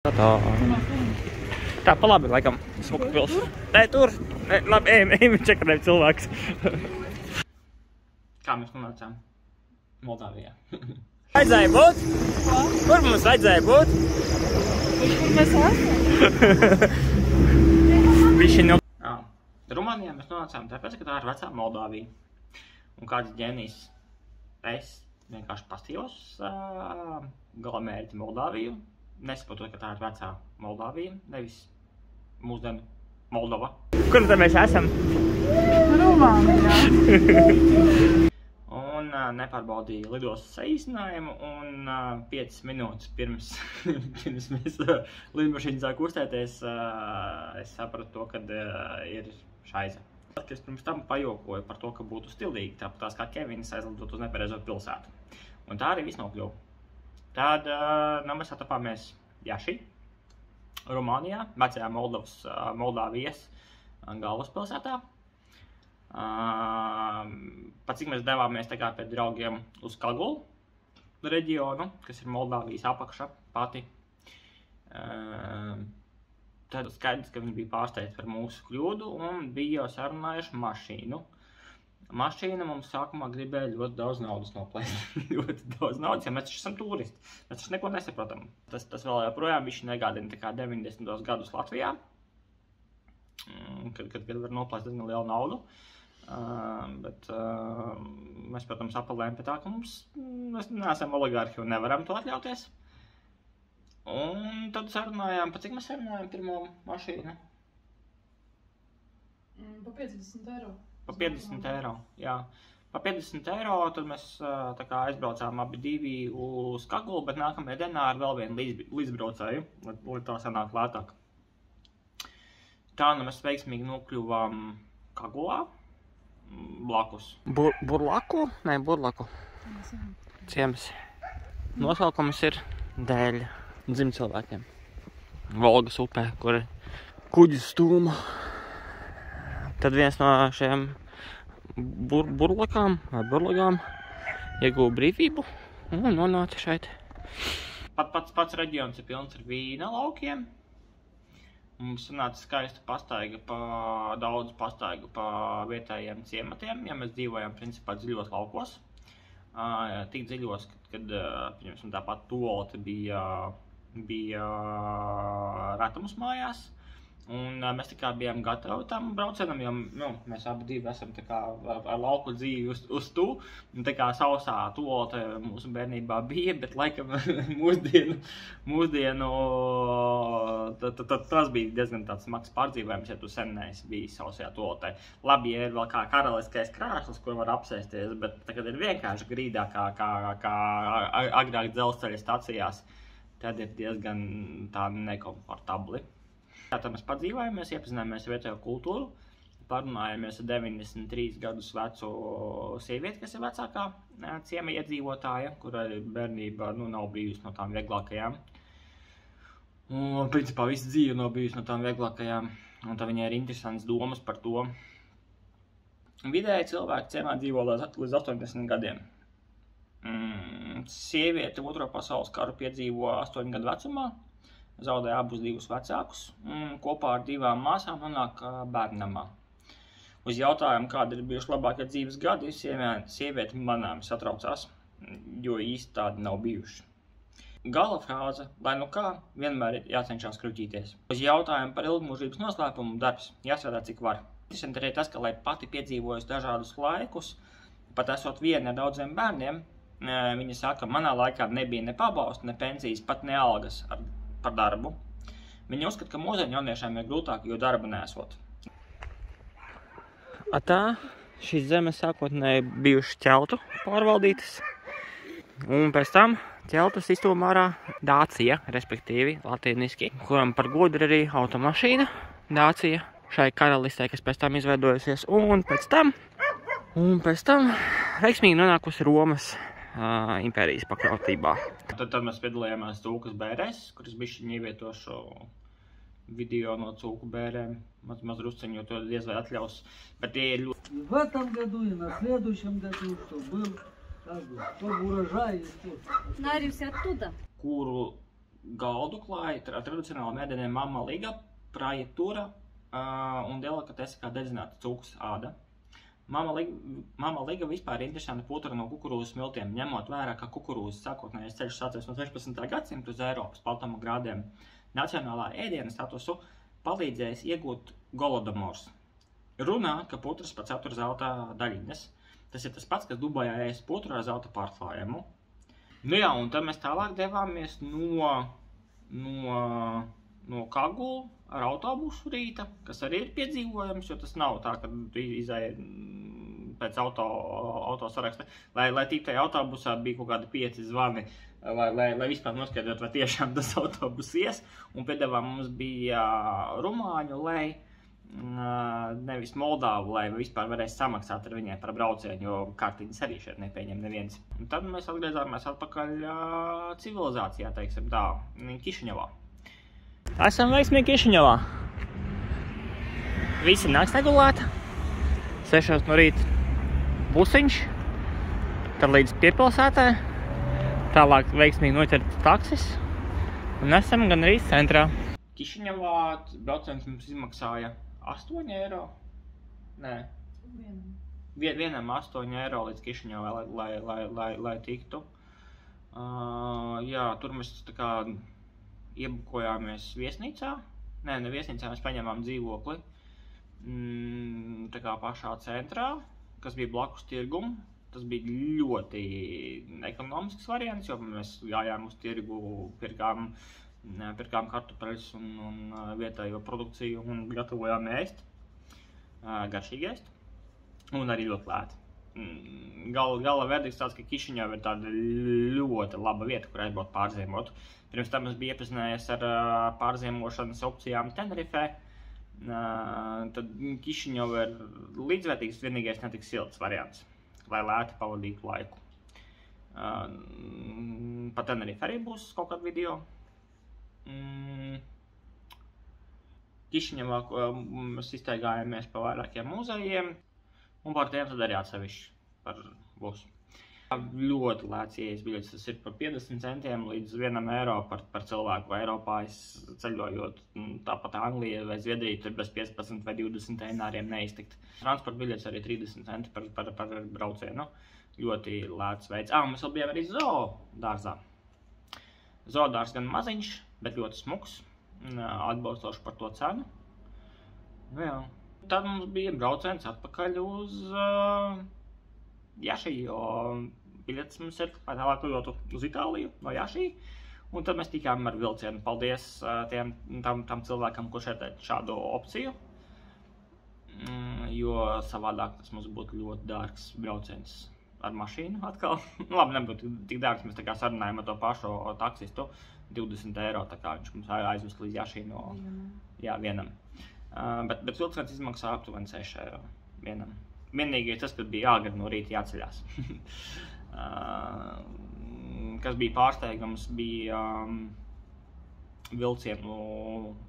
Tā, pa labi, laikam, smuka pils. Nē, tur. Nē, labi, ejam čekarēm cilvēks. Kā mēs nonācām? Moldāvijā. Vajadzēja būt? Kur mums vajadzēja būt? Kur mēs esam? Rumānijā mēs nonācām tāpēc, ka tā ir vecā Moldāvija. Un kāds ģēnijs es vienkārši pastījos galamērķi Moldāviju. Nesaprotot, ka tā ir vecā Moldāvija, nevis mūsdienu Moldova. Kur tad mēs esam? Rumānijā. Un nepārbaudīju lidostas saīsinājumu un 5 minūtes pirms mēs lidmašīna sāk kustēties, es sapratu to, kad ir šaiza. Tad, es pirms tam pajokoju par to, ka būtu stilīgi, tāpatās kā Kevins aizlidot uz nepareizo pilsētu. Un tā arī viss nokļuva. Tad mēs atapāmies Jaši, Rumānijā, vecajā Moldāvijas galvaspilsētā. Pat cik mēs devāmies tā kā pēc draugiem uz Kagulu reģionu, kas ir Moldāvijas apakša pati. Tad skaidrs, ka viņi bija pārsteigti par mūsu kļūdu un bija jau sarunājuši mašīnu. Mašīna mums sākumā gribēja ļoti daudz naudas noplēst. Ļoti daudz naudas, ja mēs taču esam turisti. Mēs taču neko nesaprotam. Tas vēl joprojām bišķi negādina tā kā 90. gadus Latvijā, kad var noplēst diezgan lielu naudu. Bet mēs, protams, apelējam pie tā, ka mēs neesam oligarhi un nevaram to atļauties. Un tad sarunājām, pa cik mēs sarunājām pirmo mašīnu? Pa 50 eiro. Pa 50 eiro, jā. Pa 50 eiro, tad mēs tā kā aizbraucām abi divi uz Kagulu, bet nākamajā dienā ar vēl vienu līdzbraucēju, lai tā sanāk lētāk. Tā mēs veiksmīgi nokļuvām Kagulā. Blakus. Burlaku? Nē, Burlaku. Ciems. Nosaukums ir dēļ dzimcilvēkiem. Volgas upē, kur ir kuģis stūma. Tad viens no šiem burlakām vai burlagām ieguva brīvību un nonāca šeit. Pats reģions ir pilns ar vīna laukiem. Mums sanāca skaista daudz pastaiga pa vietējiem ciematiem, ja mēs dzīvojam principā dziļos laukos. Tik dziļos, kad tāpat tualete bija retums mājās. Un mēs tā kā bijām gatavi tam braucienam, jo mēs abi divi esam tā kā ar lauku dzīvi uz tu. Un tā kā sausā tualete mūsu bērnībā bija, bet laikam mūsdienu tas bija diezgan tāds smags pārdzīvojums, ja tu sen neesi bijis sausajā tualetē. Labi, ja ir vēl kā karaliskais krēsls, kur var apsēsties, bet tagad ir vienkārši grīdā kā agrāk dzelzceļa stacijās, tad ir diezgan tā nekomfortabli. Tātad mēs padzīvājamies, iepazināmies ar vietējo kultūru, parunājāmies ar 93 gadus vecu sievieti, kas ir vecākā ciema iedzīvotāja, kurai bērnība nav bijusi no tām vieglākajām. Un principā visa dzīve nav bijusi no tām vieglākajām, un tā viņai ir interesants domas par to. Vidēji cilvēki ciemā dzīvo līdz 80 gadiem. Sieviete Otro pasaules karu piedzīvo 8 gadu vecumā. Zaudēja abus divus vecākus un kopā ar divām māsām nonāk bērnamā. Uz jautājumu, kādi ir bijuši labākie dzīves gadi, sieviete manām satraucās, jo īsti tādi nav bijuši. Gala frāze, lai nu kā, vienmēr ir jācenšas kruķīties. Uz jautājumu par ilgmūžības noslēpumu darbs jāstrādā cik var. Interesanti arī tas, ka, lai pati piedzīvojusi dažādus laikus, pat esot viena ar daudziem bērniem, viņa saka, manā laikā nebija ne pabalstu, ne pensijas, pat ne algas par darbu. Viņi uzskata, ka mūsdienu jauniešiem ir grūtāk, jo darba nesot. Tā, šīs zemes sākotnēji bijušas ķeltu pārvaldītas, un pēc tam ķeltus iztūma ārā Dācija, respektīvi latīniski, kuram par godu ir arī automašīna Dācija šai karalistē, kas pēc tam izveidojusies, un pēc tam veiksmīgi nonākusi Romas impērijas pakļautībā. Tad mēs piedalījāmies cūkas bērēs, kuras bišķiņi ievietošu video no cūku bērēm. Maz drusciņi, jo to diez vai atļaus. Bet tie ir ļoti... В этом году и на следующем году, что был, чтобы урожай и что. Нарился оттуда. Kuru galdu klāja tradicionāli mēdieniem mama liga, praietura un delikatese kā dedzināta cūkas āda. Mama liga vispār ir interesanta putra no kukurūzas miltiem, ņemot vērā, ka kukurūzas sākotnējais ceļš sācies no 16. gadsimta uz Eiropas platuma grādiem. Nacionālā ēdiena statusu palīdzējis iegūt Golodomors. Runā, ka putras pats aptur zelta daļiņas. Tas ir tas pats, kas Dubajā ēst putru ar zelta pārklājumu. Nu jā, un tad mēs tālāk devāmies no Kagulu ar autobusu rīta, kas arī ir piedzīvojams, jo tas nav tā, ka izēja pēc auto saraksta. Lai tik tajā autobusā bija kaut kādi 5 zvani, lai vispār noskaidrot, vai tiešām tas autobus ies. Un piedāvā mums bija rumāņu lej, nevis Moldāvu lej, vai vispār varēs samaksāt ar viņiem par braucienu, jo kartiņas arī šeit nepieņem neviens. Un tad mēs atgriezāmies atpakaļ civilizācijā, teiksim tā, Kišiņevā. Esam veiksmīgi Kišiņevā. Visi nāks negulēt. 6 no rīta busiņš, tad līdz piepilsētē. Tālāk veiksmīgi noķert taksis. Un esam gan arī centrā. Kišiņevā brauciens mums izmaksāja 8 eiro. Nē. Vienam 8 eiro līdz Kišiņevā, lai tiktu. Jā, tur mēs tā kā iebukojāmies viesnīcā. Ne viesnīcā, mēs paņēmām dzīvokli. Tā kā pašā centrā, kas bija blakus tirgumu. Tas bija ļoti ekonomisks variants, jo mēs gājām uz tirgu, pirkām kartupeļus un vietējo produkciju un gatavojām ēst. Garšīgi ēst. Un arī ļoti lēti. Gala verdikts tāds, ka Kišiņeva ir tāda ļoti laba vieta, kur aizbraukt pārziemot. Pirms tam es biju iepazinājies ar pārziemošanas opcijām Tenerifē. Tad Kišiņeva ir līdzvērtīgs, vienīgais netik silts variants, lai lēti pavadītu laiku. Pa Tenerife arī būs kaut kāda video. Kišiņevā mēs iztaigājāmies pa vairākiem muzejiem. Un par tiem tad arī atsevišķi būs. Ļoti lēts ieejas biļetes, tas ir par 50 centiem līdz 1 eiro par cilvēku. Eiropā es ceļojot tāpat Anglija vai Zviedrija, tur bez 15 vai 20 eiriem neiztikt. Transporta biļetes arī 30 centi par braucienu. Ļoti lēts veids. Mēs vēl bijām arī zoodārzā. Zoodārs gan maziņš, bet ļoti smuks, atbalstoši par to cenu. Nu jā. Tad mums bija brauciens atpakaļ uz Jašī, jo biļetes mums ir tālāk lidotu uz Itāliju no Jašī. Un tad mēs tikām ar vilcienu. Paldies tam cilvēkam, kurš ir šādu opciju, jo savādāk tas mums būtu ļoti dārgs brauciens ar mašīnu atkal. Labi, nebūtu tik dārgs, mēs tā kā sarunājam ar to pašu taksistu, 20 eiro, tā kā viņš mums aizvest līdz Jašī no vienam. Bet vilciens izmaksā aptuveni 6 eiro vienam. Vienīgais tas, kad bija āgri no rīta jāceļās. Kas bija pārsteigams, bija vilcienu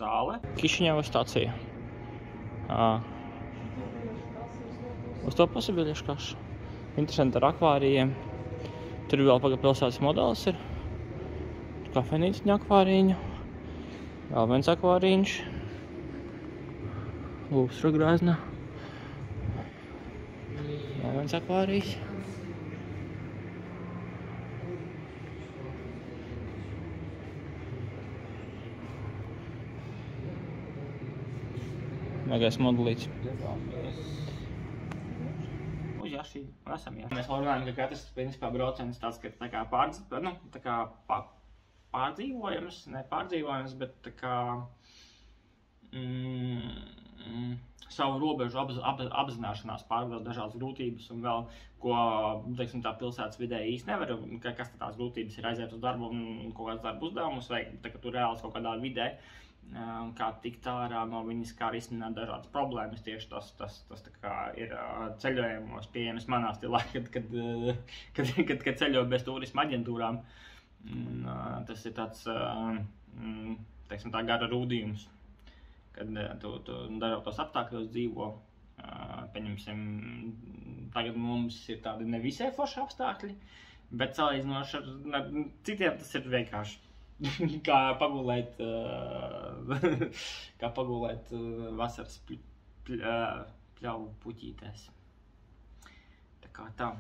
zāle. Kišiņeva stacija. Uz to pusi biļešu kaša. Interesanti ar akvārijiem. Tur vēl paga pilsētas modelis ir. Kafejnīciņa akvāriņu. Vēl viens akvāriņš. Lūpsra grāzna. Vēl viens akvārijs. Megais modelīts. Uz Jašī, esam Jašī. Mēs runājam, ka katrs principā brauciens tāds, ka tā kā pārdzīvojams, ne pārdzīvojams, bet tā kā savu robežu apzināšanās pārvarot dažādas grūtības un vēl, ko, teiksim, tā pilsētas vidē īsti nevar, kas tās grūtības ir aiziet uz darbu un kaut kāds darbu uzdevumus veikt, tā ka tu reāls kaut kādā vidē, kā tikt ārā no viņas, kā risināt dažādas problēmas, tieši tas tā kā ir ceļojumos pieejams manā stilā, kad ceļo bez turisma aģentūrām. Tas ir tāds, teiksim, tā gara rūdījums. Kad tu dažādos apstākļos dzīvo, pieņemsim, tagad mums ir tādi nevisai forši apstākļi, bet salīdzinoši ar citiem tas ir vienkārši kā pagulēt vasaras pļauju puķītēs. Tā kā tā.